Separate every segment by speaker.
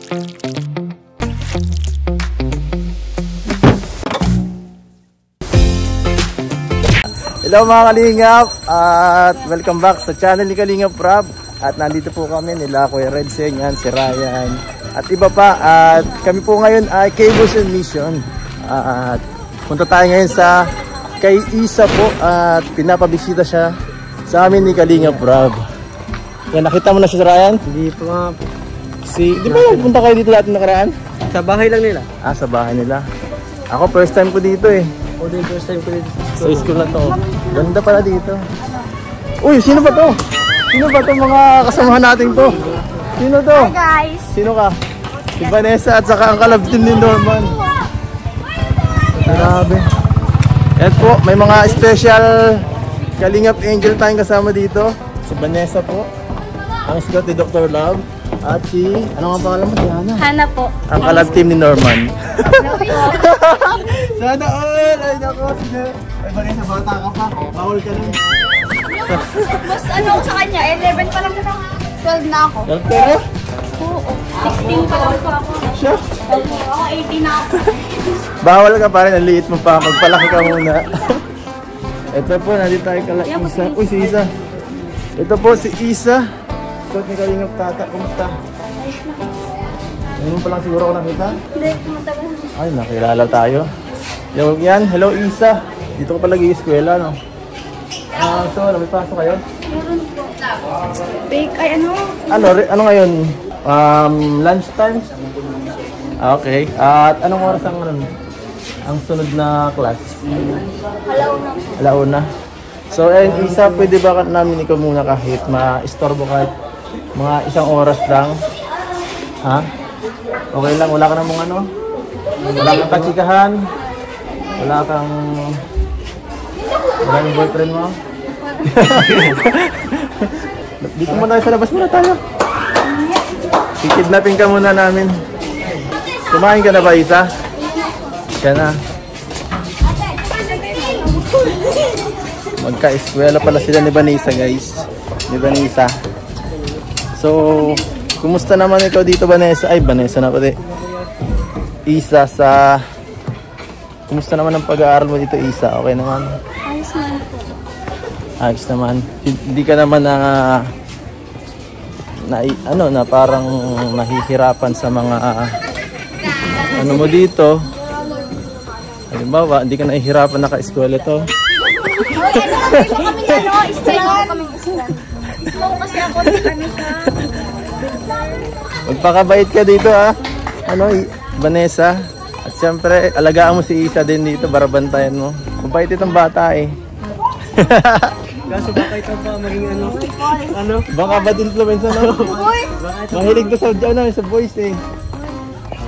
Speaker 1: Hello mga Kalingap at welcome back sa channel ni Kalingap Rob. At nandito po kami nila Kuya Redseng, yan, si Ryan at iba pa. At kami po ngayon ay Cables and Mission. At punta tayo ngayon sa kay Isa po at pinapabisita siya sa amin ni Kalingap Rob. Yan, nakita mo na siya, Ryan? Hindi po nga po. Di ba punta kayo dito dati nakaraan?
Speaker 2: Sa bahay lang nila.
Speaker 1: Sa bahay nila. Ako first time ko dito eh.
Speaker 2: O din first time ko dito.
Speaker 1: Sa school na to. Ganda pala dito. Uy, sino ba to? Sino ba to mga kasamahan natin to? Sino to?
Speaker 3: Hi guys!
Speaker 1: Sino ka? Si Vanessa at saka ang kalab din ni Norman. Grabe. Yan po, may mga special Kalingap Angel tayong kasama dito. Si Vanessa po. Ang sigat ni Dr. Love. At si, ano nga pangalan mo? Si Hana.
Speaker 3: Hana po.
Speaker 1: Ang kalab team ni Norman. Sana all! Ay nako, sige. Ay Vanessa, bata ka pa. Bawal ka lang.
Speaker 3: Mas ano sa kanya, 11 pa lang na 12 na ako.
Speaker 1: Pero?
Speaker 3: Oo, 16 pa lang po ako.
Speaker 1: Siya?
Speaker 3: Ako 18 na ako.
Speaker 1: Bawal ka pa rin, ang liit mo pa. Magpalaki ka muna. Ito po, nandito tayo kala Isa. Uy, si Isa. Ito po si Isa. Ito ni Kalingap Tata. Kumusta? Ngayon pa lang siguro ako nakita?
Speaker 3: Hindi, matagal.
Speaker 1: Ay, nakilala tayo. Yan, hello Isa. Dito ko pa nag-i-eskwela, no? So, may pasok kayo?
Speaker 3: Meron po. Bake, ay ano?
Speaker 1: Ano ngayon? Lunch time? Okay. At anong oras ang sunod na class?
Speaker 3: Alauna po.
Speaker 1: Alauna. So, Isa, pwede ba namin ikaw muna kahit ma-istorbo kahit mga isang oras lang? Ha? Okay lang, wala ka namang ano? Wala kang kachikahan? Wala kang boyfriend mo? Dito muna tayo sa labas, muna tayo. Kikidnapin ka muna namin. Kumain ka na ba, Isa? Ka na. Magka-eskwela pala sila ni Vanessa, guys. Ni Vanessa. So, kumusta naman ikaw dito, Vanessa? Ay, Vanessa na pati. Isa sa... Kumusta naman ang pag-aaral mo dito, Isa? Okay naman?
Speaker 3: Ayos naman po.
Speaker 1: Ayos naman. Hindi ka naman na parang nahihirapan sa mga ano mo dito. Halimbawa, hindi ka nahihirapan naka-eskwela to. Magpakabait ka dito, ha? Vanessa. At siyempre, alagaan mo si Isa din dito, barabantayan mo. Mabait itong bata eh.
Speaker 2: Kaso baka ito pa maging ano?
Speaker 1: Baka bad influence, ano? Mahilig to sa boys eh.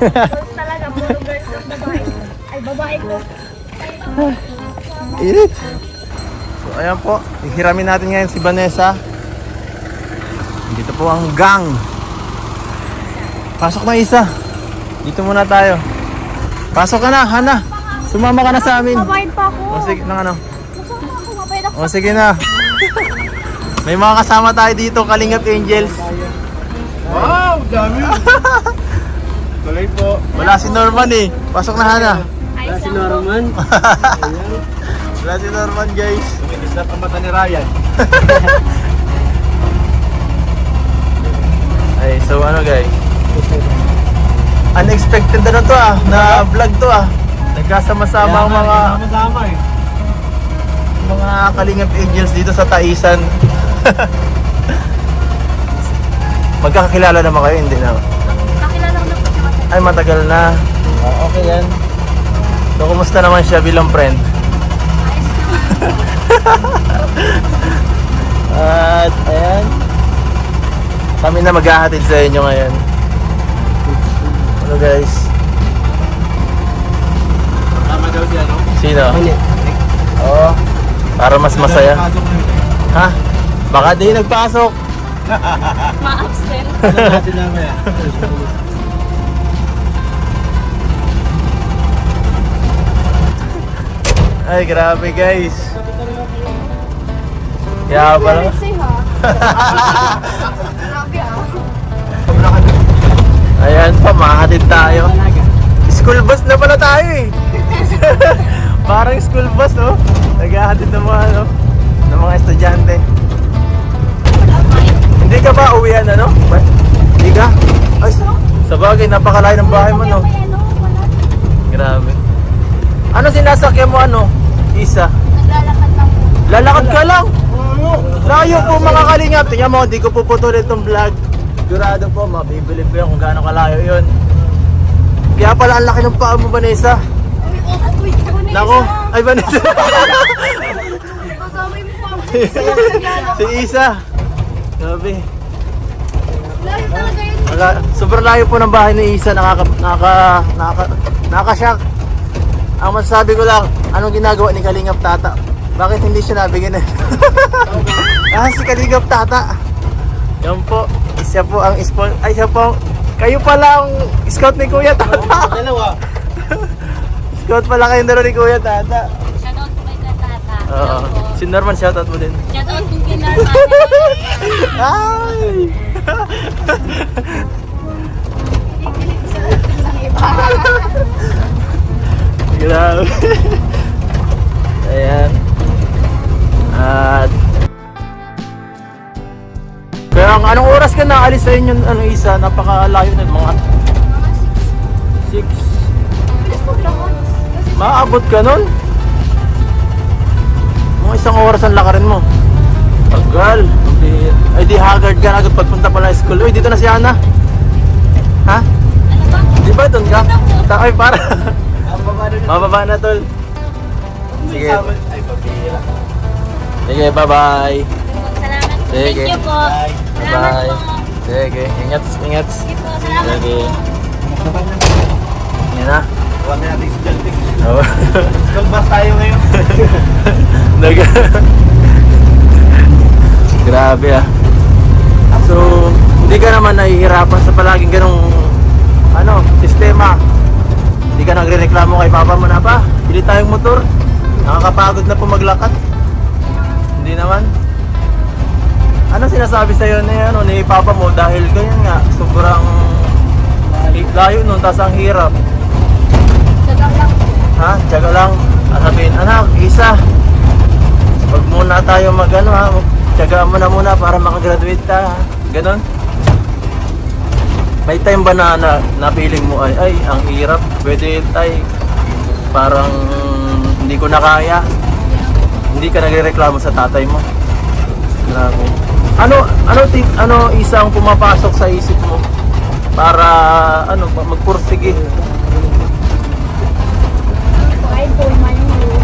Speaker 3: Girls talaga, puro girls at babae. Ay, babae ko.
Speaker 1: Init. So, ayan po. Ihiramin natin ngayon si Vanessa. Dito po ang gang. Pasok na, Isa. Dito muna tayo. Pasok ka na, Hana. Sumama ka na sa amin.
Speaker 3: Babae pa ako.
Speaker 1: O sige, nang ano?
Speaker 3: Babae ako.
Speaker 1: O sige na. May mga kasama tayo dito, Kalingap Angels.
Speaker 2: Wow, dami. Tuloy po.
Speaker 1: Wala si Norman eh. Pasok na, Hana.
Speaker 2: Wala si Norman.
Speaker 1: Wala si Norman, guys.
Speaker 2: Tuminis na ang mata ni Ryan.
Speaker 1: Ay, so ano guys? Unexpected na to na vlog to Nagkasama-sama ang mga Kalingap Angels dito sa Taisan. Magkakakilala naman kayo, hindi na?
Speaker 3: Kakilala ko na po si Mata.
Speaker 1: Ay, matagal na. Okay yan. So, kumusta naman siya bilang friend? At, ayan. Kami na maghahatid sa inyo ngayon. Ano guys?
Speaker 2: Tama daw siya, no?
Speaker 1: Sino? Oo. Para mas masaya. Ha? Baka di nagpasok.
Speaker 3: Ma-absent.
Speaker 2: Natin naman yan.
Speaker 1: Ay, grabe guys. Kaya pala.
Speaker 3: Grabe
Speaker 1: Ayan, school bus, oh. Naghahatid ng mga, ano, ng mga estudyante. Hindi ka ba uwian, ano? Hindi ka? Ay, sa bagay, napakalayo ng bahay mo, no? Grabe. Ano sinasakyan mo, ano? Isa?
Speaker 3: Naglalakad lang po.
Speaker 1: Lalakad ka lang? Layo po mga kalingap. Tingnan mo, hindi ko puputulin itong vlog. Sigurado po, mabibilib ko yan kung gaano kalayo yun. Kaya pala ang laki ng paa mo, Vanessa.
Speaker 3: Uy,
Speaker 1: Nako, ay Vanessa.
Speaker 3: Pagkamay mo pa.
Speaker 1: Si Isa. Grabe.
Speaker 3: Layo talaga yun.
Speaker 1: Sobrang layo po ng bahay ni Isa. Nakaka-shock. Ang masasabi ko lang, anong ginagawa ni Kalingap Tata? Bakit hindi siya nabigyan eh? Si Kalingap Tata. Yan po, siya po ang siya po. Kayo pala ang scout ni Kuya Tata.
Speaker 2: Dalawa.
Speaker 1: Scout pala kayo na ni Kuya Tata.
Speaker 3: Shoutout po kay Tata.
Speaker 1: Oo. Si Norman, shoutout mo din.
Speaker 3: Shoutout po kay Norman.
Speaker 1: Ay! Grabe. Ayan. At kaya anong oras ka naalis sa inyo, ano, Isa? Napakalayo na mga 6. Maabot ka nun? Mga isang oras ang lakarin mo. Tagal. Ay di haggard ka na agad pagpunta pala sa school. Uy, dito na si Ana. Ha?
Speaker 3: Ano ba?
Speaker 1: Di ba doon ka? Ay, para. Mababa na, tol. Sige.
Speaker 2: Ay, pabira.
Speaker 1: Sige, bye-bye.
Speaker 3: Salamat po.
Speaker 1: Sige.
Speaker 3: Thank you po. Salamat
Speaker 1: Bye.
Speaker 3: po.
Speaker 1: Sige, ingat, ingat.
Speaker 3: Sige po. Salamat
Speaker 1: Sige.
Speaker 3: po.
Speaker 1: Yan na.
Speaker 2: Huwag na natin si Jaltik.
Speaker 1: Oo.
Speaker 2: School bus tayo ngayon.
Speaker 1: Grabe ah. So, hindi ka naman nahihirapan sa palaging ganong ano, sistema. Hindi ka nagre-reklamo kay papa mo na pa. Bili tayong motor. Nakakapagod na po maglakad. Hindi naman. Ano sinasabi sa'yo ni papa mo dahil ganyan nga, sobrang layo nun, tas ang hirap.
Speaker 3: Shoutout lang po.
Speaker 1: Ha? Tiyaga lang. Sabihin, anak, Isa, wag muna tayo mag-ano ha. Tiyagaan mo na muna para makagraduate ka. Ganon. May time ba na napiling mo ay ang hirap. Pwede tayo parang hindi ko na kaya. Hindi ka nagrereklamo sa tatay mo. Grabe. Ano isang pumapasok sa isip mo para ano magpursige?
Speaker 3: Kahit po man yun.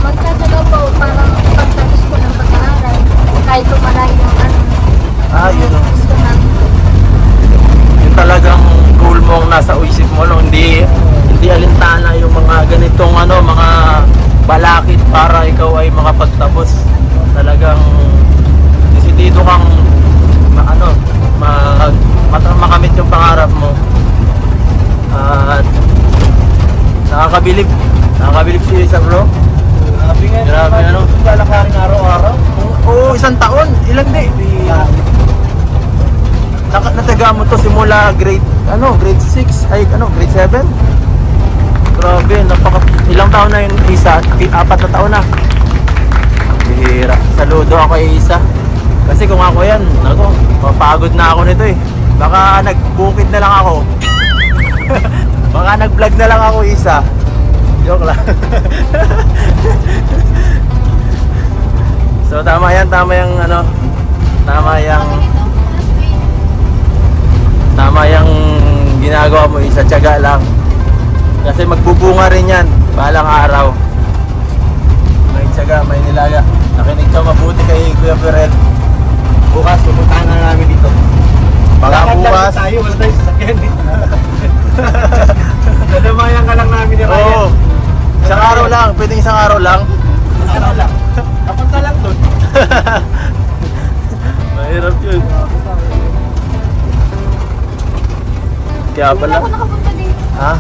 Speaker 3: Magtatagal po parang pagtapos ko ng pag-aaral. Kahit po malayo ng ano.
Speaker 1: Yun o.
Speaker 3: Gusto namin po.
Speaker 1: Yung talagang goal mo ang nasa isip mo, no? Hindi alintana yung mga ganitong ano, mga balakid para ikaw ay makapagtapos. Talagang desidido kang makamit yung pangarap mo. At nakakabilib siya isa, bro. Grabe, ano?
Speaker 2: Lalakarin araw-araw.
Speaker 1: Oo, isang taon. Ilan di? Nataga mo to simula grade 6, grade 7. Grabe, ilang taon na yung Isa? 4 na taon na. Bihira. Saludo ako kay Isa. Kasi kung ako yan, mapagod na ako nito eh. Baka nagbukid na lang ako. Baka nag-vlog na lang ako, Isa. Joke lang. So tama yung ginagawa mo, Isa, tiyaga lang. Kasi magbubunga rin yan balang araw. May tiyaga, may nilaga. Nakinig ka mabuti kay Kuya Perel.
Speaker 2: Bukas, pupuntahan na namin dito.
Speaker 1: Baka bukas.
Speaker 2: Tayo, wala tayo sasakyan dito. Nadamayan ka lang namin ni Ryan.
Speaker 1: Oo. Isang araw lang, pwedeng isang araw lang.
Speaker 2: Ano lang. Napunta lang doon.
Speaker 1: Mahirap yun. Kaya pala.
Speaker 3: Ako nakapunta dito.
Speaker 1: Ha?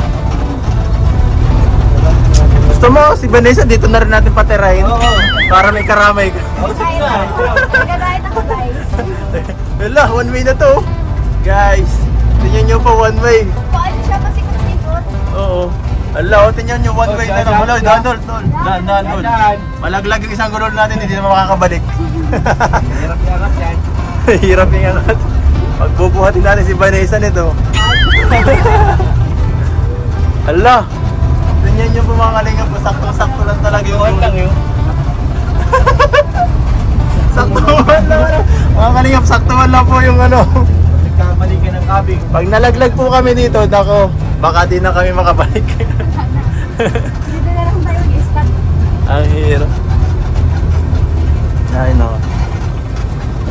Speaker 1: Gusto mo si Vanessa dito na rin natin patirahin?
Speaker 2: Oo.
Speaker 1: Para may karamay ka.
Speaker 2: Oh, sige na.
Speaker 3: Nagagayat ako, guys.
Speaker 1: Wala, one way na to. Guys, tingnan nyo pa one way.
Speaker 3: Paano siya kasi kung ikot?
Speaker 1: Oo. Ala, o tingnan nyo, one way na lang. Wala, daan, tol. Daan, tol. Malaglag yung isang gulong natin, hindi na makakabalik.
Speaker 2: Hirap yan.
Speaker 1: Hirap yung angat. Pagbubuhatin natin si Vanessa nito. Ala, tingnan nyo po mga kalingap, sakto-sakto lang talaga yung gulong. Saktuhan lang. Mga kalingap, saktuhan lang po yung ano.
Speaker 2: Nagkamali ka ng kabing.
Speaker 1: Pag nalaglag po kami dito, nako, baka di na kami makabalik.
Speaker 3: Dito na lang tayo i-start.
Speaker 1: Ang hirap. Ay, no.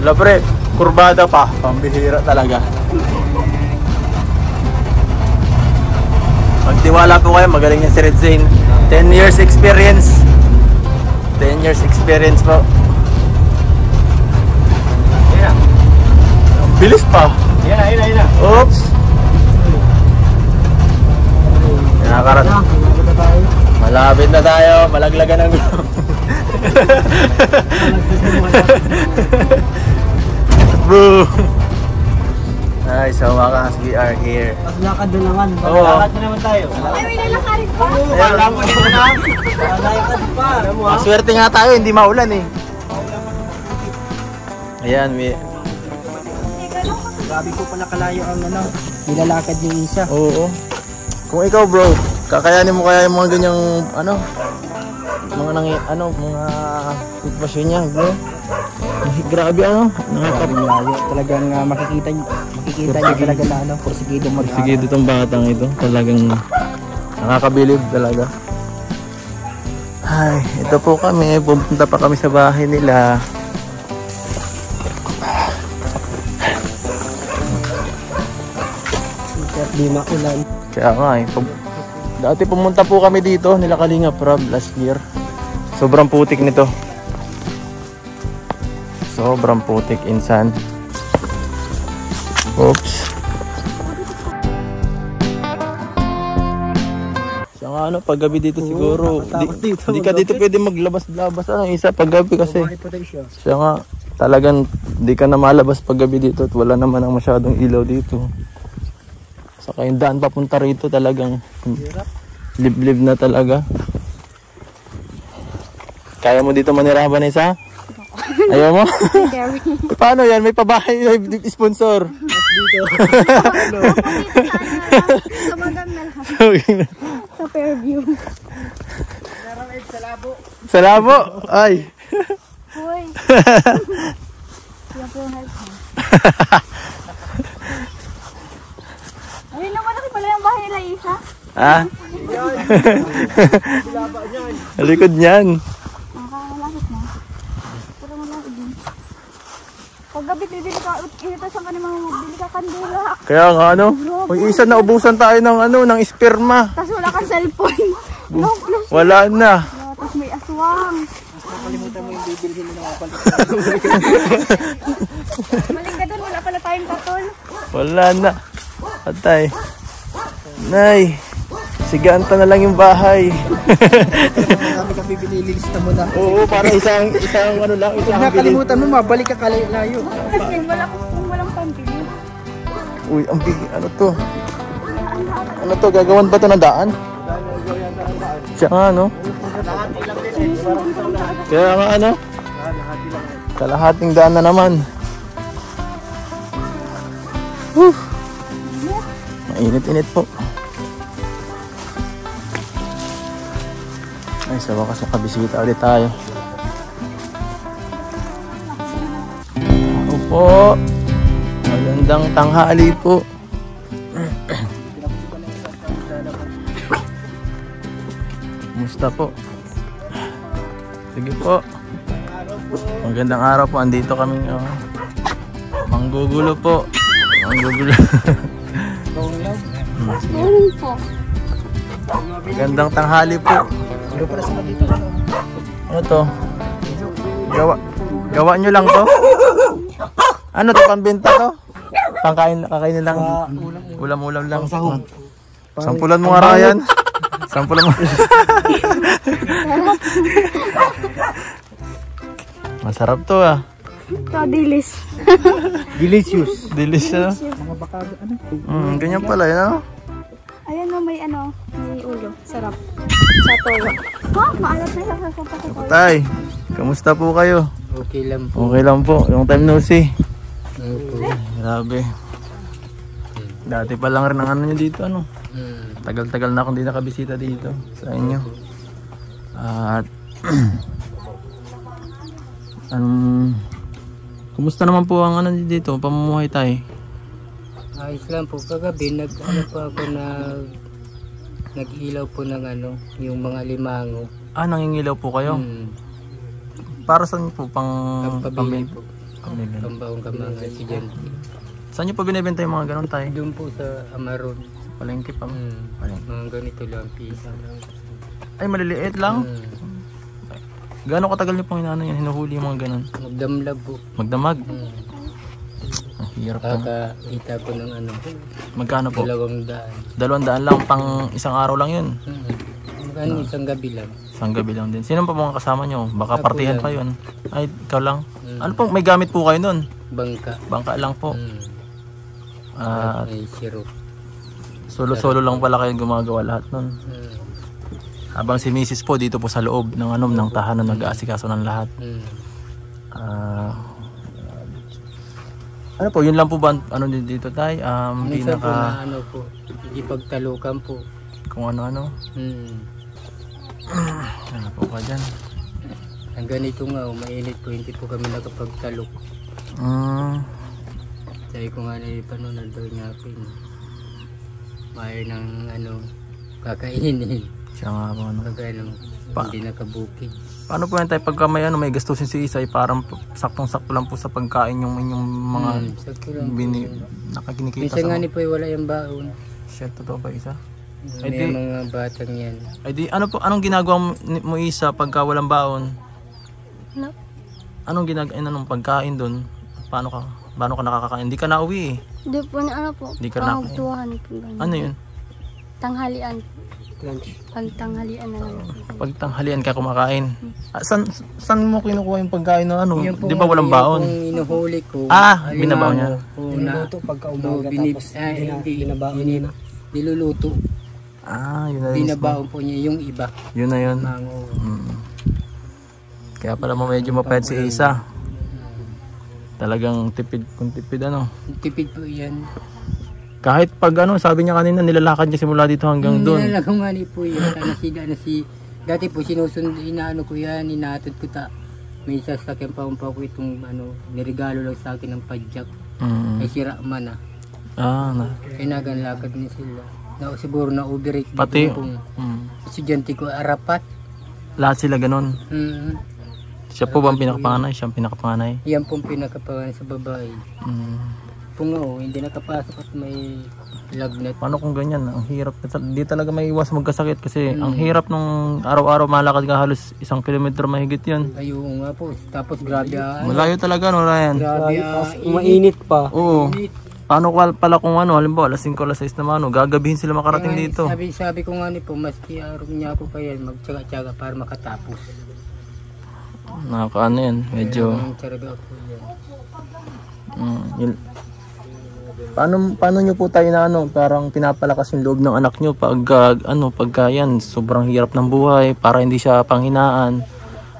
Speaker 1: Wala pre, kurbada pa. Pambihira talaga. Magtiwala po kayo, magaling niya si Red Zane. 10 years experience. 10 years experience po.
Speaker 2: Yan na.
Speaker 1: Bilis pa.
Speaker 2: Yan na.
Speaker 1: Oops. Nakakarat. Malapit na tayo. Malaglagan ng gulo. Boom. Ay, so wakas, we are here.
Speaker 2: Paglakad na naman.
Speaker 1: Oo.
Speaker 2: Paglakad na naman tayo.
Speaker 3: Ay, may lalakarin pa.
Speaker 2: Wala mo din na. Paglakad pa.
Speaker 1: Maswerte nga tayo, hindi maulan eh. Ayan,
Speaker 2: Grabe ko pala kalayo ang nilalakad yung isa.
Speaker 1: Oo. Kung ikaw bro, kakayanin mo kaya yung mga ganyang mga sitwasyon niya, bro. Grabe
Speaker 2: Nakakalayo. Talagang makikita niyo talaga na porsigido mag-aaral.
Speaker 1: Sige, itong batang ito, talagang nakakabilib talaga. Ay, ito po kami, pupunta pa kami sa bahay nila.
Speaker 2: Di makulan.
Speaker 1: Kaya nga eh, dati pumunta po kami dito, nila Kalingap Rob last year. Sobrang putik nito. Sobrang putik, insan. Oops. Siya nga ano, paggabi dito siguro. Di ka dito pwede maglabas-labas. Isa paggabi kasi. Siya nga, talagang di ka na malabas paggabi dito at wala naman ang masyadong ilaw dito. Saka yung daan papunta rito talagang liblib na talaga. Kaya mo dito manirahan, Vanessa? Ayaw mo? Paano yan? May pabahay, may sponsor.
Speaker 2: Dito.
Speaker 3: Sa Magam na lang. Sa Fairview.
Speaker 2: Sa Labo.
Speaker 1: Sa Labo? Ay.
Speaker 3: Uy. Yan po yung health mo. Ayun naman, malaki pala yung bahay nila, Isa.
Speaker 1: Ha? Likod niyan.
Speaker 3: Nakakalapit na. Pero malapit din. Pag gabi, bibili ka, ito saan ka naman bibili ka kandila.
Speaker 1: Kaya nga ano, may isa na ubusan tayo ng ng esperma.
Speaker 3: Tapos wala kang cellphone. No, plus.
Speaker 1: Wala na.
Speaker 3: Tapos may aswang.
Speaker 2: Nakalimutan mo yung bibilhin mo ng kapal.
Speaker 3: Maling ka doon, wala pala tayong katol.
Speaker 1: Wala na. Patay. Nay, siganta na lang yung bahay.
Speaker 2: Marami kang bibili, lilista mo na.
Speaker 1: Oo, para isang ano lang,
Speaker 2: Kung
Speaker 1: isang bili.
Speaker 2: nakalimutan mo, mabalik ka kalayo.
Speaker 3: Kasi kung walang pambili.
Speaker 1: Uy, ang big, ano to? Ano to, gagawan ba to ng daan? Siya nga, no? Kaya nga, ano? Kalahating daan na naman. Whew. Mainit-init po. Ay, sa wakas makabisita ulit tayo. Ako po. Magandang tanghali po. Kumusta po? Sige po. Magandang araw po. Andito kami manggugulo po. Manggugulo.
Speaker 3: Meron po.
Speaker 1: Magandang tanghali po. Ano to? Gawa nyo lang to? Ano to, pambenta to? Kakain lang. Ulam-ulam lang. Sampulan mo nga, Ryan. Sampulan mo. Masarap to ah.
Speaker 3: Ito, dilis.
Speaker 2: Delicious.
Speaker 1: Delicious.
Speaker 2: Mga bakado, ano?
Speaker 1: Ganyan pala yun, ano?
Speaker 3: Ayan o, may may ulo. Sarap. Sa toyo. Ha? Maalat na sa
Speaker 1: Opo, tay. Kamusta po kayo?
Speaker 2: Okay lang po.
Speaker 1: Okay lang po. Yung time no see.
Speaker 2: Okay.
Speaker 1: Grabe. Dati pa lang rin ang ano nyo dito, ano? Tagal-tagal na akong di nakabisita dito sa inyo. At kumusta naman po ang ano dito, pamumuhay tayo?
Speaker 2: Ayos lang po. Kagabi, nag-ilaw po ng ano, yung mga limango.
Speaker 1: Ah, nangingilaw po kayo? Para saan po?
Speaker 2: Pambili po.
Speaker 1: Pambili.
Speaker 2: Pambaong ka mga estudyante.
Speaker 1: Saan nyo po binibenta yung mga ganun tayo?
Speaker 2: Doon po sa Amaron.
Speaker 1: Palengke pa. Palengke.
Speaker 2: Mga ganito lang, pisa lang.
Speaker 1: Ay, maliliit lang? Gano'ng katagal nyo pong inaano yan? Hinuhuli yung mga ganun?
Speaker 2: Magdamlag po.
Speaker 1: Magdamag? Ang hirap po.
Speaker 2: Kakakita ko ng ano.
Speaker 1: Magkano po?
Speaker 2: 200.
Speaker 1: 200 lang, pang isang araw lang yun.
Speaker 2: Magkano isang gabi lang.
Speaker 1: Isang gabi lang din. Sino pa mga kasama nyo? Baka partihan pa yun. Ay, ikaw lang. Ano pong, may gamit po kayo nun?
Speaker 2: Bangka.
Speaker 1: Bangka lang po.
Speaker 2: May syrup.
Speaker 1: Solo-solo lang pala kayong gumagawa lahat nun. Habang si Mrs. po dito po sa loob ng ng tahanan nag-aasikaso ng lahat. Ano po, yun lang po ba ano dito tay?
Speaker 2: Minsan po na ano po, hindi pagtalukan po.
Speaker 1: Kung ano-ano. Ano po ka dyan?
Speaker 2: Ang ganito nga, mainit po, hindi po kami nakapagtalok. Sabi ko nga na paano nandun niya po yun. Mahal ng ano, kakainin.
Speaker 1: Siya nga po ano.
Speaker 2: Kagano, hindi nakabukid.
Speaker 1: Paano po yan tayo pagka may ano, may gastusin si Isa ay parang saktong-sakto lang po sa pagkain yung inyong mga nakakinikita
Speaker 2: minsan nga ni po wala yung baon.
Speaker 1: Shit, totoo ba Isa?
Speaker 2: May mga batang yan.
Speaker 1: Ay di, ano po, anong ginagawa mo Isa pagka walang baon?
Speaker 3: No.
Speaker 1: Anong anong pagkain doon? Paano ka nakakakain? Hindi ka na uwi eh.
Speaker 3: Hindi po na ano po.
Speaker 1: Hindi ka na
Speaker 3: Pangtuhan po.
Speaker 1: Ano yun?
Speaker 3: Tanghalian. Pagtanghalian na lang.
Speaker 1: Pagtanghalian ka kumakain. Saan mo kinukuha yung pagkain na ano?
Speaker 2: Yung
Speaker 1: Di ba walang baon?
Speaker 2: Yung inuhuli ko.
Speaker 1: Binabaw niya.
Speaker 2: Niluto pagka umaga tapos binabaon niya. Niluluto.
Speaker 1: Yun na yun.
Speaker 2: Binabaon po niya yung iba.
Speaker 1: Yun na yun.
Speaker 2: Mango.
Speaker 1: Kaya pala medyo mapayat si Isa. Talagang tipid kung tipid ano.
Speaker 2: Tipid po yan.
Speaker 1: Kahit pag ano, sabi niya kanina nilalakad niya simula dito hanggang doon.
Speaker 2: Nilalakad nga ni po yan. Dati po inaano ko yan, inatod ko may sasakyan pa ko itong ano, nirigalo lang sa akin ng padjak. Ay sira man Kaya naganlakad niya sila. Siguro na overrate.
Speaker 1: Pati
Speaker 2: estudyante ko arapat.
Speaker 1: Lahat sila ganun. Siya po ba ang pinakapanganay? Siya ang pinakapanganay?
Speaker 2: Yan pong pinakapanganay sa babae. Pungo, hindi nakapasok at may lagnat.
Speaker 1: Paano kung ganyan? Ang hirap. Di talaga may iwas magkasakit kasi ang hirap nung araw-araw malakad ka halos 1 kilometro mahigit yun.
Speaker 2: Ayun nga po. Tapos grabe
Speaker 1: malayo talaga no Ryan?
Speaker 2: Grabe
Speaker 4: mainit pa.
Speaker 1: Oo. Paano pala kung ano, halimbawa alas 5 alas 6 naman, gagabihin sila makarating dito.
Speaker 2: Sabi ko nga ni po, maski araw niya ako kaya magtsaga-tsaga para makatapos.
Speaker 1: Nakakaano yan, medyo yun. Paano nyo po tayo na ano, parang pinapalakas yung loob ng anak nyo pagka yan, sobrang hirap ng buhay para hindi siya panghinaan.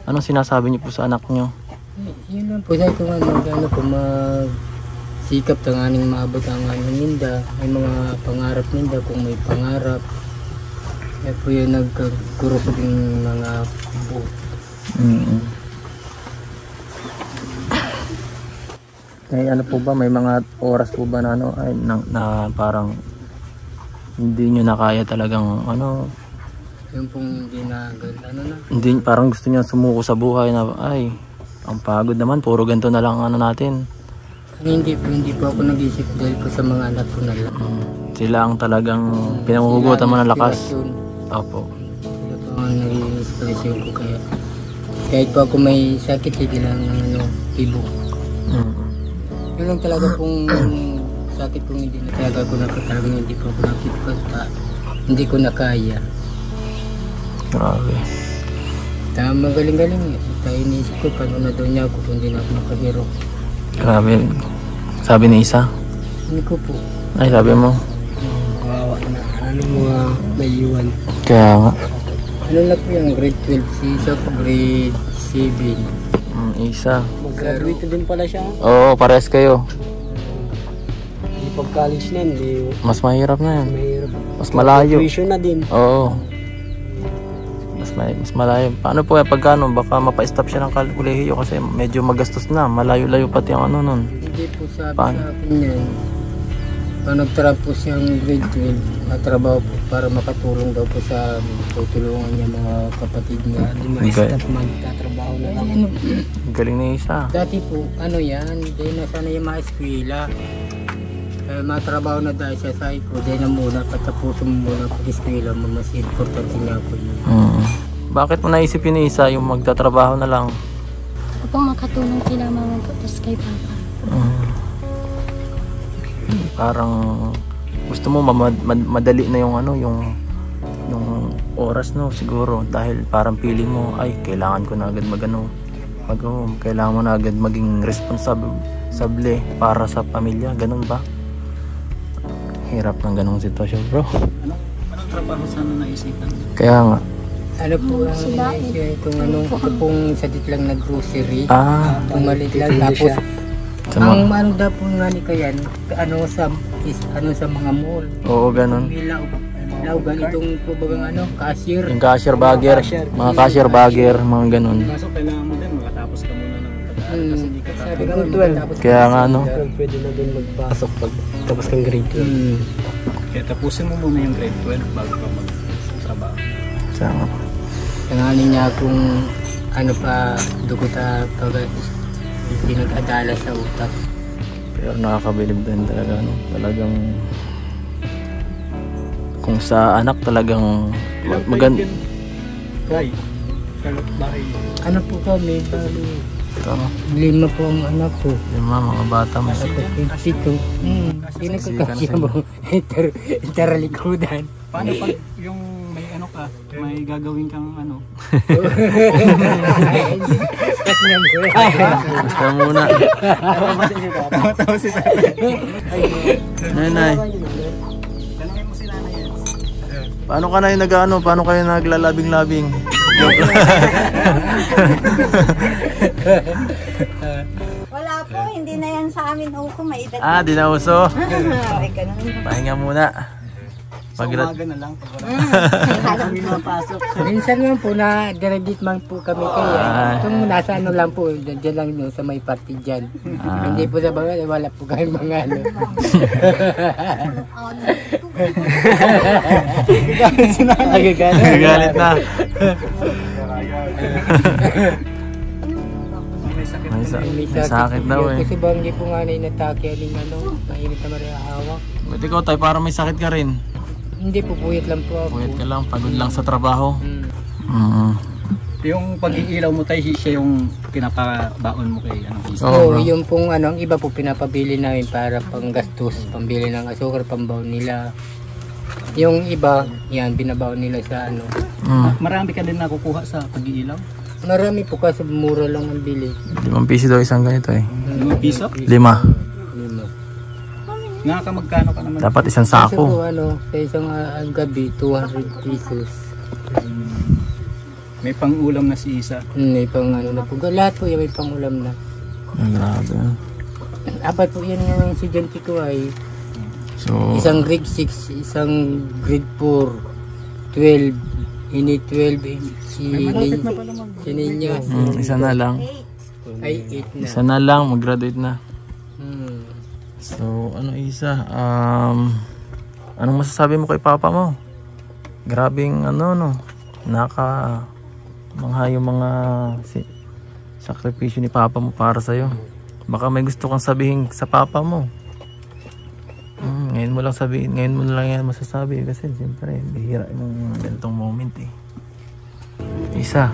Speaker 1: Anong sinasabi nyo po sa anak nyo?
Speaker 2: Yun lang po, sabi ko nga magsikap tanganing maabot ang aming ninda, may mga pangarap ninda kung may pangarap. Kaya po yun nagkurusog yung mga buo.
Speaker 1: Eh, ano po ba, may mga oras po ba na ano na parang hindi nyo na kaya talagang ano,
Speaker 2: yung pong hindi na
Speaker 1: hindi, parang gusto nyo sumuko sa buhay na ay ang pagod naman, puro ganito na lang ano natin.
Speaker 2: Hindi po ako nag-isip dahil po sa mga anak ko na lang.
Speaker 1: Sila ang talagang pinamuhugutan mo ng lakas. Opo.
Speaker 2: Sila po ang nag-inspirasyon ko kaya kahit po ako may sakit, hindi lang ibo. Yun lang talaga pong sakit kung hindi na talaga ako talagang hindi po ako nakikita. Hindi ko na kaya.
Speaker 1: Grabe.
Speaker 2: Magaling-galing eh. Tayo iniisip ko paano na daw niya ako kung hindi na ako makahiro.
Speaker 1: Grabe. Sabi ni Isa?
Speaker 2: Hindi ko po.
Speaker 1: Ay, sabi mo?
Speaker 2: Kawawa na. ano mga naiiwan.
Speaker 1: Kaya nga.
Speaker 2: Ano lang po yung grade 12, si isa po grade 7.
Speaker 1: Isa.
Speaker 2: Mag-graduate din pala siya.
Speaker 1: Oo, parehas kayo.
Speaker 2: Hindi pag-college na, hindi
Speaker 1: Mas mahirap na yan.
Speaker 2: mahirap.
Speaker 1: Mas malayo.
Speaker 2: Tuition na din.
Speaker 1: Oo. Mas malayo. Paano po yan pagkano? Baka mapa-stop siya ng kolehiyo kasi medyo magastos na. Malayo-layo pati ang ano nun.
Speaker 2: Hindi po sabi
Speaker 1: Paano?
Speaker 2: sa akin yan. Pag nagtrabaho po siyang grade 12, natrabaho po para makatulong daw po sa amin. Tutulungan niya mga kapatid niya. Di ma-stop magtatrabaho na lang.
Speaker 1: Galing na isa.
Speaker 2: Dati po, ano yan, dahil na sana yung mga eskwela. Matrabaho na dahil siya sa ko, dahil na muna, patapusin mo muna pag-eskwela mo, mas importante nga po yun.
Speaker 1: Bakit mo naisip yun isa yung magtatrabaho na lang?
Speaker 3: Upang makatulong sila mama po, tapos kay papa.
Speaker 1: Parang gusto mo madali na yung ano, yung oras, no, siguro dahil parang feeling mo ay kailangan ko na agad kailangan mo na agad maging responsable para sa pamilya, ganun ba? Hirap ng ganung sitwasyon, bro.
Speaker 4: Anong trabaho sana naisipan?
Speaker 1: Kaya nga.
Speaker 2: Ano po ang itong ano, ito pong sadit lang na grocery. Tumalit lang tapos ang ano daw po nga ni kayan, ano sa mga mall.
Speaker 1: Oo, ganun.
Speaker 2: Ilaw ganitong po bagang ano, cashier.
Speaker 1: Yung cashier bagger, mga cashier bagger, mga ganun.
Speaker 4: Kaso kailangan mo din makatapos ka muna ng pag-aaral kasi hindi ka
Speaker 2: Sabi ko,
Speaker 1: Kaya nga, no?
Speaker 2: Pwede na din magpasok pag tapos kang grade 12.
Speaker 4: Kaya tapusin mo muna yung grade 12 bago ka mag-trabaho.
Speaker 1: Sama.
Speaker 2: Tanganin niya kung ano pa dugo ta pag pinag-adala sa utak.
Speaker 1: Pero nakakabilib din talaga, no? Talagang kung sa anak talagang maganda.
Speaker 4: Kay, bahay.
Speaker 2: Ano po kami?
Speaker 1: Ito,
Speaker 2: 5 po ang anak ko.
Speaker 1: yung mga bata mo.
Speaker 2: Pito. Sino ko kasi mo? Interalikudan.
Speaker 4: Paano pag yung may ano ka, may gagawin kang ano?
Speaker 1: Basta muna. Nanay.
Speaker 4: Tanungin mo si nanay yan.
Speaker 1: Paano ka na yung nag-ano? Paano kayo naglalabing-labing?
Speaker 5: Wala po, hindi na yan sa amin uso, may edad.
Speaker 1: Di na uso.
Speaker 5: Ay, ganun.
Speaker 1: Pahinga muna.
Speaker 4: Sa umaga na lang. Pag
Speaker 2: Minsan lang po na diredit man po kami kaya. Itong nasa ano lang po, dyan lang no, sa may party dyan. Hindi po sa bagal, wala po kami mga ano.
Speaker 1: Galit na. May sakit daw eh.
Speaker 2: Kasi ba hindi po nga na inatake aling ano, mainit na marihawak.
Speaker 1: Ba't ikaw tayo, parang may sakit ka rin?
Speaker 2: Hindi po, puyat lang po ako.
Speaker 1: Puyat ka lang, pagod lang sa trabaho.
Speaker 4: yung pag-iilaw mo tayo, siya yung pinapabaon mo kay ano, isa.
Speaker 2: Oo, yung pong ano, ang iba po pinapabili namin para panggastos, pambili ng asukar, pambaon nila. Yung iba, yan, binabaon nila sa ano.
Speaker 4: Marami ka din nakukuha sa pag-iilaw?
Speaker 2: Marami po kasi mura lang ang bili.
Speaker 1: 5 piso daw isang ganito eh.
Speaker 4: 5 piso?
Speaker 1: 5.
Speaker 4: Nga ka magkano ka naman?
Speaker 1: Dapat isang
Speaker 2: Kasi po
Speaker 1: sako.
Speaker 2: ano, sa isang gabi, 200 pesos.
Speaker 4: May pang-ulam na si Isa.
Speaker 2: May pang ano na po. Lahat po yan may pang ulam na.
Speaker 1: Grabe.
Speaker 2: Apat po yan yung estudyante ko ay
Speaker 1: So,
Speaker 2: isang grade 6, isang grade 4, 12, ini 12, si Ninya.
Speaker 1: isa na lang.
Speaker 2: Ay 8 na.
Speaker 1: Isa na lang, mag-graduate na.
Speaker 2: Hmm.
Speaker 1: So, ano Isa? Anong masasabi mo kay papa mo? Grabing ano no? Mangha yung mga sakripisyo ni papa mo para sa'yo. Baka may gusto kang sabihin sa papa mo. Ngayon mo lang sabihin, ngayon mo lang yan masasabi kasi siyempre bihira yung ganitong moment eh. Isa.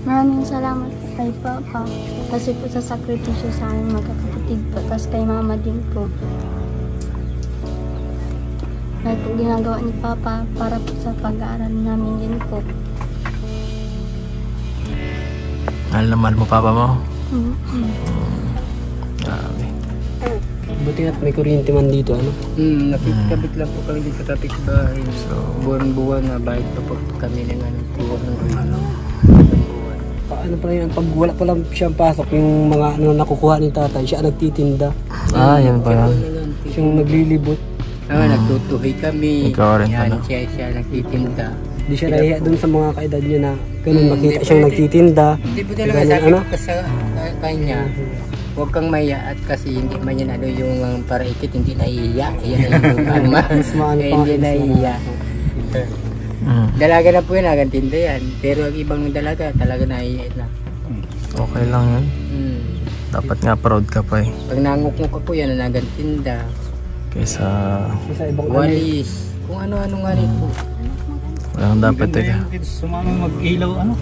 Speaker 3: Maraming salamat kay Papa kasi po sa sakripisyo sa aming magkakapatid po, tapos kay Mama din po. Dahil po ginagawa ni Papa para po sa pag-aaral namin din po.
Speaker 1: Mahal na mahal mo papa mo?
Speaker 3: Mm-hmm.
Speaker 1: Grabe.
Speaker 6: Buti at may kuryente man dito, ano?
Speaker 2: Nakikabit lang po kami dito sa kapitbahay. So, buwan-buwan na bayad pa po kami ng tuwag ng ano.
Speaker 6: Paano pala yun? Pag wala pa lang siyang pasok, yung mga ano nakukuha ni tatay, siya nagtitinda.
Speaker 1: Yan pala.
Speaker 6: Siyang naglilibot.
Speaker 2: Nagtutuloy kami.
Speaker 1: Ikaw rin
Speaker 2: Yan,
Speaker 1: pala.
Speaker 2: siya nagtitinda.
Speaker 6: Hindi siya nahiya dun sa mga kaedad niya na ganun makita siyang nagtitinda.
Speaker 2: Hindi po talaga sabi ko sa kanya, huwag kang maya at kasi hindi man yan ano yung para ikit, hindi nahihiya. Yan yung mas hindi nahihiya. Dalaga na po yan, nagantinda yan. Pero ang ibang dalaga talaga nahihiya na.
Speaker 1: Okay lang yun. Dapat nga proud ka pa eh.
Speaker 2: Pag nangukmuk ka po yan, nagantinda.
Speaker 1: Kaysa
Speaker 6: ibang
Speaker 2: walis. Kung ano-ano nga rin po.
Speaker 1: walang dapat eh.
Speaker 4: Sumama mag-ilaw, ano?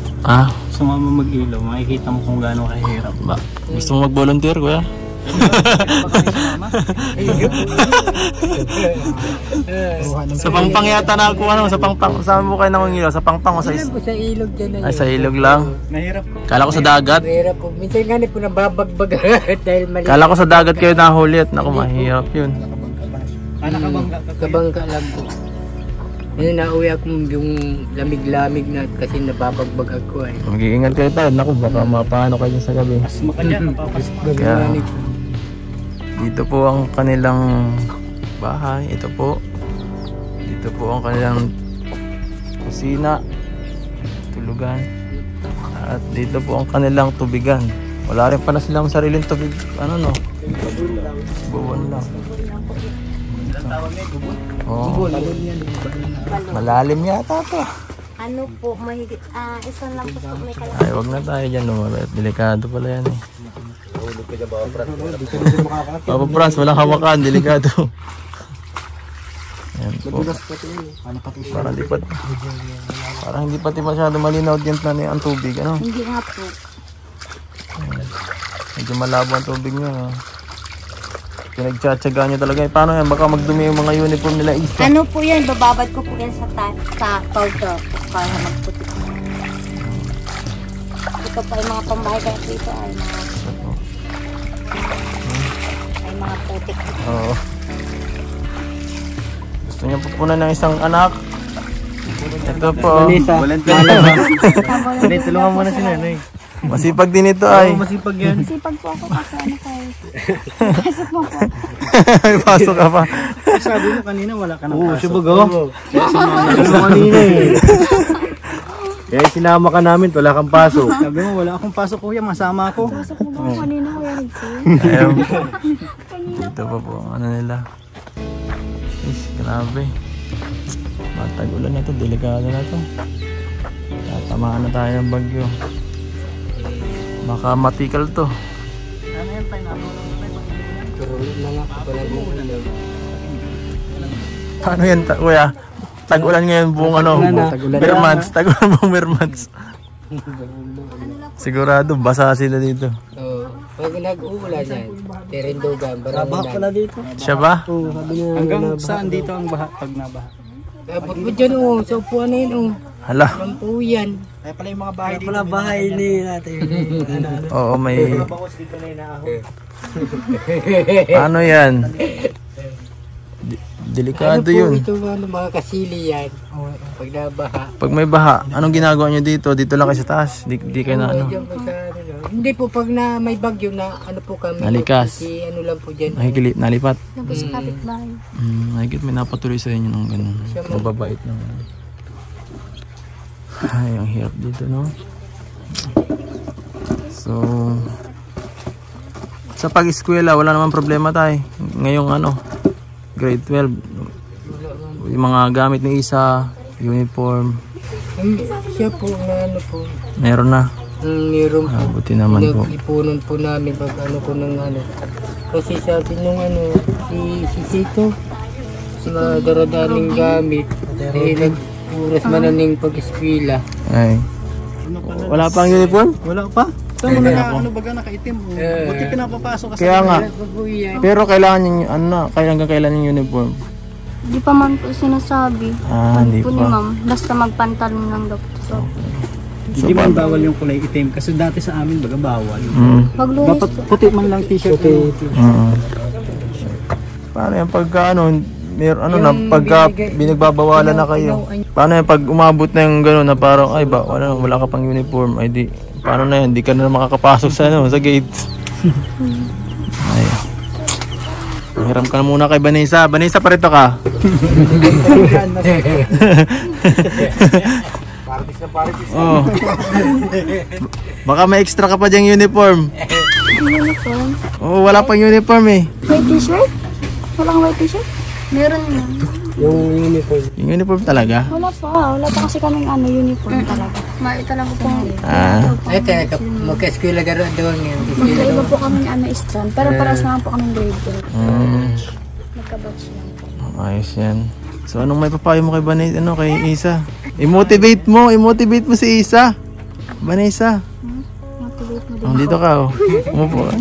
Speaker 4: Sumama mag-ilaw, makikita mo kung gaano kahirap.
Speaker 1: Gusto mo mag-volunteer, kuya? Sa Pangpang yata na ako, ano? Sa Pangpang. Saan mo kayo nangungilaw? Sa Pangpang o sa
Speaker 2: Sa ilog dyan.
Speaker 1: Ay, sa ilog lang.
Speaker 4: Mahirap po.
Speaker 1: Kala ko sa dagat.
Speaker 2: Mahirap po. Minsan nga po nababagbag dahil mali.
Speaker 1: Kala ko sa dagat kayo nahuli at naku, mahirap yun.
Speaker 4: Nakabangga ka.
Speaker 2: Kabangka lang po. Ngayon nauwi ako yung lamig-lamig na kasi nababagbag ako eh.
Speaker 1: Mag-iingat kayo tayo. Naku, baka mapano kayo sa gabi.
Speaker 4: Mas makanya, napapasok.
Speaker 1: Kaya, dito po ang kanilang bahay. Ito po. Dito po ang kanilang kusina, tulugan. At dito po ang kanilang tubigan. Wala rin pa na silang sariling tubig. Ano no? Buwan lang. Oh. Malalim yata to.
Speaker 5: Ano po, mahigit, isa lang po may kalahati.
Speaker 1: Ay, wag na tayo dyan lumabit. Delikado pala yan eh. Papa Franz, walang hawakan. Delikado. Ayan po. Parang hindi pati masyado malinaw dyan na ang tubig. Ano?
Speaker 5: Hindi nga po.
Speaker 1: Medyo malabo ang tubig nyo. Pinagtsatsagaan nyo talaga. Paano yan? Baka magdumi yung mga uniform nila isa.
Speaker 5: Ano po yan, bababad ko po yan sa powder para magputi po. Ito po ay mga pambahay kaya dito ay mga putik.
Speaker 1: Oo. Gusto niya pupunan ng isang anak. Ito po.
Speaker 4: Tulungan mo na si nanay.
Speaker 1: Masipag din ito ay.
Speaker 4: Masipag yan.
Speaker 5: Sipag po ako kasi ano kayo. Pasok mo po.
Speaker 1: Pasok ka pa.
Speaker 4: Sabi mo kanina wala ka nang pasok.
Speaker 6: Siya bago. Kanina eh. Kaya sinama ka namin, wala kang pasok.
Speaker 4: Sabi mo wala akong pasok kuya, masama ako.
Speaker 5: Pasok mo po kanina ko yan.
Speaker 1: Ayaw. Dito pa po. Ano nila. Ish, grabe. Matag-ulan na to. Delikado na to. Tatamaan na tayo ng bagyo. Baka matikal to.
Speaker 4: Ano yan tayo
Speaker 1: Paano yan, kuya? Tag-ulan ngayon buong ano? Mermans. Tag-ulan buong Mermans. Sigurado, basa sila dito.
Speaker 2: Pag nag-uulan yan, Terindogan,
Speaker 6: Baha pala dito.
Speaker 1: Siya ba?
Speaker 6: Sabi niya,
Speaker 4: hanggang saan dito ang baha pag nabaha?
Speaker 2: Dapat mo dyan sa upuan na yun
Speaker 1: Hala.
Speaker 2: Ang po yan.
Speaker 4: Ay pala yung mga bahay dito.
Speaker 6: pala bahay ni natin.
Speaker 1: Oo, may...
Speaker 4: Bakos dito na inaahon.
Speaker 1: Ano yan? Delikado yun.
Speaker 2: Ito mga kasili yan. Pag nabaha.
Speaker 1: Pag may baha, anong ginagawa nyo dito? Dito lang kayo sa taas? Di kayo na ano?
Speaker 2: Diyan po sa, hindi po pag may bagyo na ano po kami.
Speaker 1: Nalikas.
Speaker 2: Ano lang po dyan.
Speaker 1: Nalipat.
Speaker 5: Ano po sa kapitbahay.
Speaker 1: Nakikita may napatuloy sa inyo ng ganun. Mababait naman. Ay, ang hirap dito, no? So, sa pag-eskwela, wala naman problema tayo. Ngayong ano, grade 12. Yung mga gamit ni Isa, uniform.
Speaker 2: Siya po na ano po.
Speaker 1: Meron na.
Speaker 2: Meron po.
Speaker 1: Buti naman po.
Speaker 2: Ipunan po namin pag ano po ng ano. Kasi sabi nung ano, si Sito, sa mga daradaming gamit, dahil nag-uras mananing pag-eskwela.
Speaker 1: Ay. Wala pang uniform?
Speaker 4: Wala pa? Saan mo na ano baga nakaitim? Buti pinapapasok kasi.
Speaker 1: Kaya nga. Pero kailangan yung ano na, kailan yung uniform?
Speaker 5: Di pa man po sinasabi.
Speaker 1: Hindi
Speaker 5: po ni
Speaker 1: pa.
Speaker 5: ma'am. Basta magpantalon lang daw po. So,
Speaker 4: Hindi man bawal yung kulay itim kasi dati sa amin baga bawal.
Speaker 5: maglunis
Speaker 4: Dapat
Speaker 5: po.
Speaker 4: puti man lang t-shirt.
Speaker 1: Paano yan pagka ano, pagka binagbabawalan na kayo? Paano yan pag umabot na yung gano'n na parang ay ba, wala ka pang uniform, ay di, paano na yan, di ka na makakapasok sa sa gate. Ay. Hiram ka na muna kay Vanessa. Vanessa, parito ka.
Speaker 6: Partis na partis.
Speaker 1: Oh. Baka may extra ka pa dyang uniform.
Speaker 3: Uniform?
Speaker 1: Oo, wala pang uniform eh.
Speaker 3: White t-shirt? Walang white t-shirt? Meron na.
Speaker 6: Yung uniform.
Speaker 1: Yung uniform talaga?
Speaker 3: Wala pa. Wala pa kasi kaming uniform talaga. Ito lang po
Speaker 2: Ay, teka, magka-eskwela ka doon yun.
Speaker 3: Magkaiba po kami strand, pero paras naman po kami grade 12. Magka-batch lang po.
Speaker 1: Ayos yan. So anong may papayo mo kay Vanessa, kay Isa? I-motivate mo si Isa. Vanessa.
Speaker 3: Motivate mo din.
Speaker 1: Dito ka umupo ka.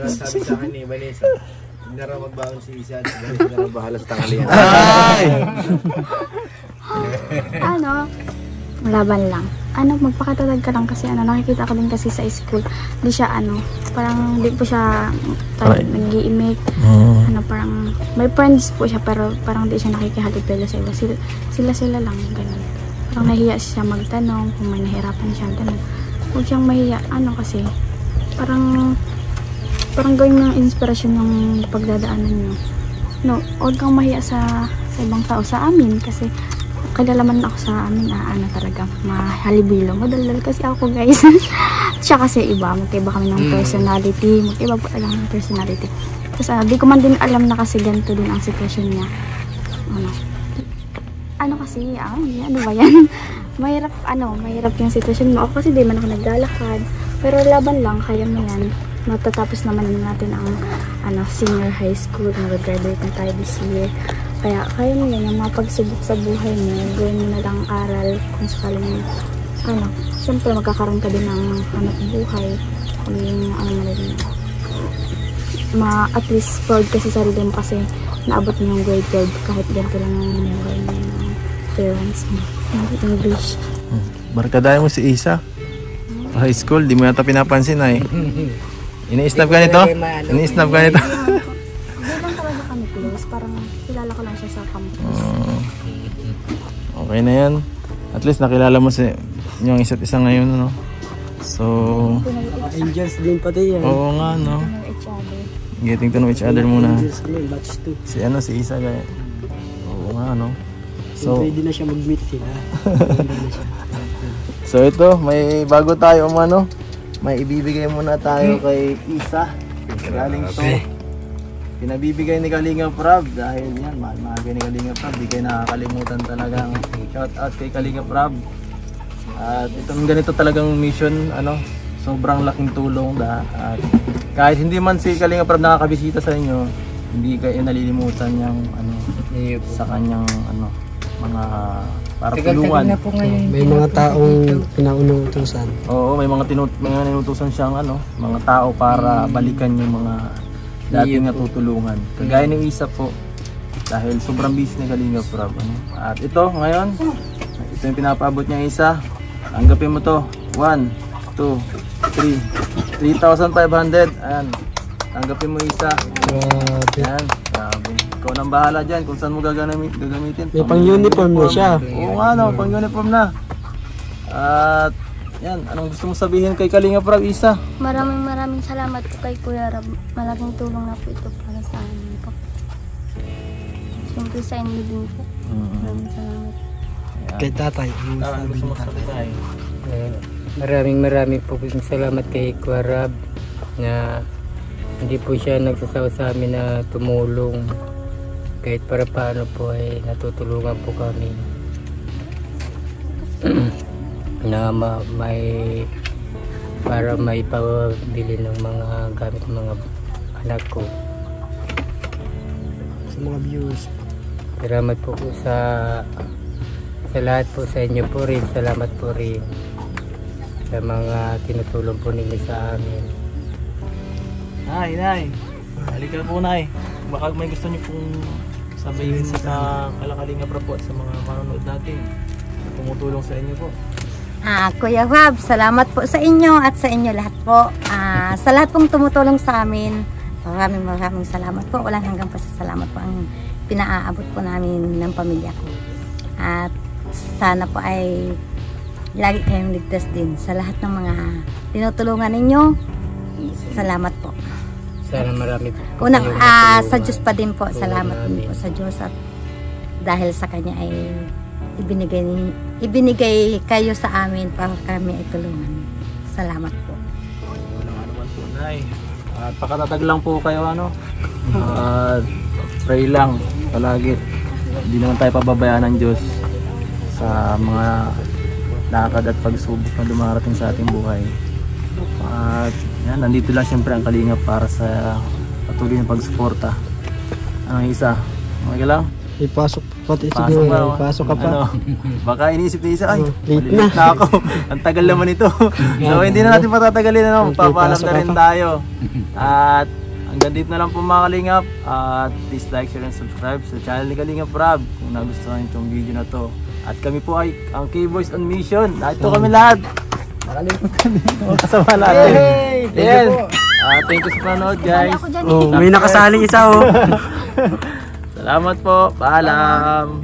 Speaker 6: Sabi sa akin ni Vanessa, hindi na raw magbaon si Isa at Vanessa na raw bahala sa tanghalian.
Speaker 1: Ay!
Speaker 3: Laban lang. Magpakatatag ka lang kasi nakikita ko din kasi sa school. Di siya parang di po siya nag-i-imik. Parang may friends po siya pero parang di siya nakikihalipelo sa iba. Sila lang, ganun. Parang nahiya siya magtanong kung may nahirapan siya, ganun. Huwag siyang mahiya, kasi parang gawin ng inspirasyon ng pagdadaanan nyo. Huwag kang mahiya sa ibang tao, sa amin kasi kilala man ako sa amin, talaga, mahalibilo. Madaldal kasi ako, guys. Siya kasi iba, magkaiba kami ng personality. Magkaiba po lang ng personality. Tapos, di ko man din alam na kasi ganito din ang sitwasyon niya. Ano ba yan? Mahirap yung sitwasyon mo. Ako kasi di man ako naglalakad. Pero laban lang, kaya mo yan. Matatapos naman natin ang senior high school. Mag-graduate na tayo this year. Kaya mo yan, yung mga pagsubok sa buhay mo, gawin mo na lang aral kung sakaling, syempre magkakaroon ka din ng buhay, kung yung, at least proud kasi sarili mo kasi naabot mo yung grade 12 kahit ganito lang yung buhay mo ng parents mo. English.
Speaker 1: Barkadayan mo si Isa. High school, di mo yata pinapansin ay. Ini-snap ka nito? Ini-snap ka nito?
Speaker 3: Parang kilala ko lang siya sa campus.
Speaker 1: Okay na yan. At least nakilala mo yung isa't isa ngayon, So,
Speaker 6: Angels din pati yan.
Speaker 1: oo nga, Getting to know each other muna.
Speaker 6: Angels kami, batch 2.
Speaker 1: Si Isa kaya. Oo nga,
Speaker 6: So, pwede na siya mag-meet sila.
Speaker 1: So ito, may bago tayo may ibibigay muna tayo kay Isa. Galing pinabibigay ni Kalinga Prab dahil yan, mahal ni Kalinga Prab, di kayo nakakalimutan talagang shout out kay Kalinga Prab. At itong ganito talagang mission, sobrang laking tulong at kahit hindi man si Kalinga Prab nakakabisita sa inyo, hindi kayo nalilimutan yung sa kanyang mga para tulungan.
Speaker 6: May mga taong pinaunutusan.
Speaker 1: Oo, may mga inutusan siyang mga tao para balikan yung mga dating natutulungan. Kagaya ng Isa po, dahil sobrang busy ni Kalinga Prab. At ito, ngayon, ito yung pinapaabot niya Isa. Tanggapin mo to. 1, 2, 3. 3,500. Ayan. Tanggapin mo Isa. Ayan. Grabe. Ikaw nang bahala dyan kung saan mo gagamitin.
Speaker 6: May pang-uniform na siya.
Speaker 1: Oo nga, pang-uniform na. At yan, anong gusto mong sabihin kay Kalinga Prab, Isa?
Speaker 3: Maraming salamat po kay Kuya Rab. Malaking tulong na po ito para sa amin po. Siyempre sa inyo din po. Maraming salamat.
Speaker 6: Kay tatay.
Speaker 1: Anong gusto mong sabihin?
Speaker 2: Maraming po salamat kay Kuya Rab na hindi po siya nagsasawa sa amin na tumulong. Kahit para paano po ay natutulungan po kami. Na para may pabili ng mga gamit ng mga anak ko.
Speaker 6: Sa mga viewers.
Speaker 2: Salamat po sa lahat po sa inyo po rin. Salamat po rin sa mga tinutulong po ninyo sa amin.
Speaker 1: Nay. Halika po, Nay. Baka may gusto niyo pong sabihin sa Kalinga Prab po at sa mga manonood natin na tumutulong sa inyo po.
Speaker 5: Kuya Rab, salamat po sa inyo at sa inyo lahat po. Sa lahat pong tumutulong sa amin, Maraming salamat po. Walang hanggang pasasalamat po ang pinaaabot po namin ng pamilya ko. At sana po ay lagi kayong ligtas din sa lahat ng mga tinutulungan ninyo. Salamat po.
Speaker 2: Sana marami po.
Speaker 5: Unang, sa Diyos pa din po. Salamat din po sa Diyos. At dahil sa Kanya ay ibinigay kayo sa amin para kami ay tulungan. Salamat po.
Speaker 4: Walang ano man po, Nay. At pakatatag lang po kayo, ano. Pray lang palagi. Hindi naman tayo pababayaan ng Diyos sa mga lakad at pagsubok na dumarating sa ating buhay. At yan, nandito lang siyempre ang Kalingap para sa patuloy na pagsuporta. Ang isa, okay lang?
Speaker 6: Ipasok pati
Speaker 4: Pasok
Speaker 6: siguro.
Speaker 4: ba?
Speaker 6: Ipasok ka pa.
Speaker 4: Ano, baka iniisip ni isa, ay,
Speaker 6: late
Speaker 4: malilate na ako. Ang tagal naman ito. So hindi na natin patatagalin, ano, papaalam na rin tayo. At hanggang dito na lang po mga Kalingap. At please like, share, and subscribe sa channel ni Kalingap Rob kung nagustuhan niyo itong video na to. At kami po ay ang K-Boys on Mission. Ito kami lahat. Nakalimutan din. Kasama natin. Yan. Thank you sa panonood, guys.
Speaker 6: Oh, may nakasaling isa oh.
Speaker 4: Salamat po. Paalam.